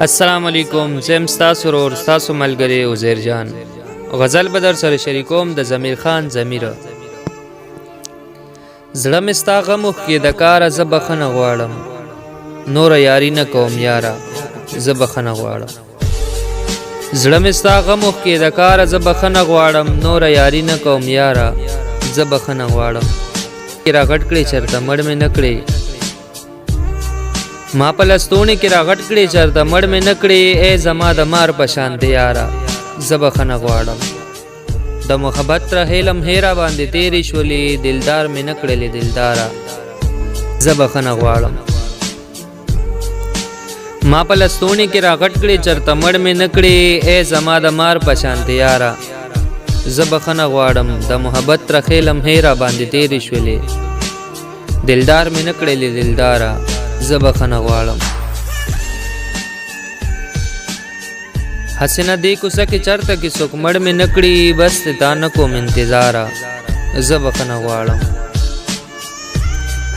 السلام علیکم. زم ستاسو ورور ستاسو ملګری عزیر جان. غزل به در سره شریکوم د ضمیر خان ضمیره. زړه مې ستا غم وښکې د کاره زه بخښنه غواړم، نوره یاري نه کوم یاره زه بخښنه غواړم. زړه مې ستا غم وښکې د کاره زه بخښنه غواړم، نوره یاري نه کوم یاره زه بخښنه غواړم. را غټ کړې چېرته مړ مې نه کړې، ما په لستوڼي کې را غټ کړې چېرته مړ مې نه کړې، ای زما د مار په شان دی یاره زه بخښنه غواړم. د محبت رحیلم هیرا باندې تیرې شولې، دلدار مې نه کړلې دلداره زه بخښنه غواړم. ما په لستوڼي کې را غټ کړې چېرته مړ مې نه کړې، ای زما د مار په شان دی یاره زه بخښنه غواړم. د محبت رحیلم هیرا باندې تیرې شولې، دلدار مې نه کړلې دلداره زه بخښنه غواړم. حسنه دې کوڅه کې چرته کې څوک مړ مې نه کړي، بس تا نه کوم انتظاره زه بخښنه غواړم.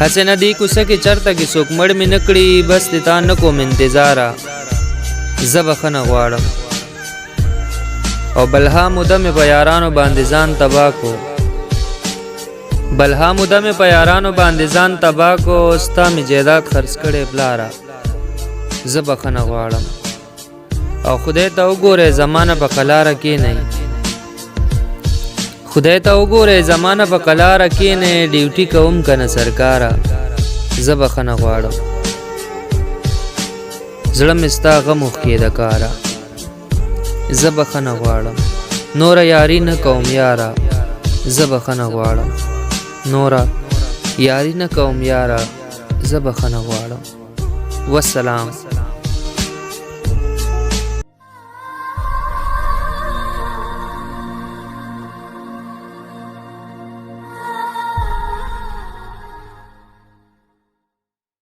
حسنه دې کوڅه کې چرته کې څوک مړ مې نه کړي، بس تا نه کوم انتظاره زه بخښنه غواړم. او بلها موده مې په یارانو باندې ځان تباه کو، بلها موده مې په یارانو باندې ځان تباه کو، ستا مې جیدات خرڅ کړی پلاره زه بخښنه غواړم. او خدای ته وګورئ زمانه په قلاره کښېنئ، خدای ته وګورئ زمانه په قلاره کښېنئ، ډیوټي کوم که نه سرکاره زه بخښنه غواړم. زړه مې ستا غم وښکې د کاره زه بخښنه غواړم، نوره یاري نه کوم یاره زه بخښنه غواړم، نوره یاري نه کوم یاره زه بخښنه غواړم. والسلام.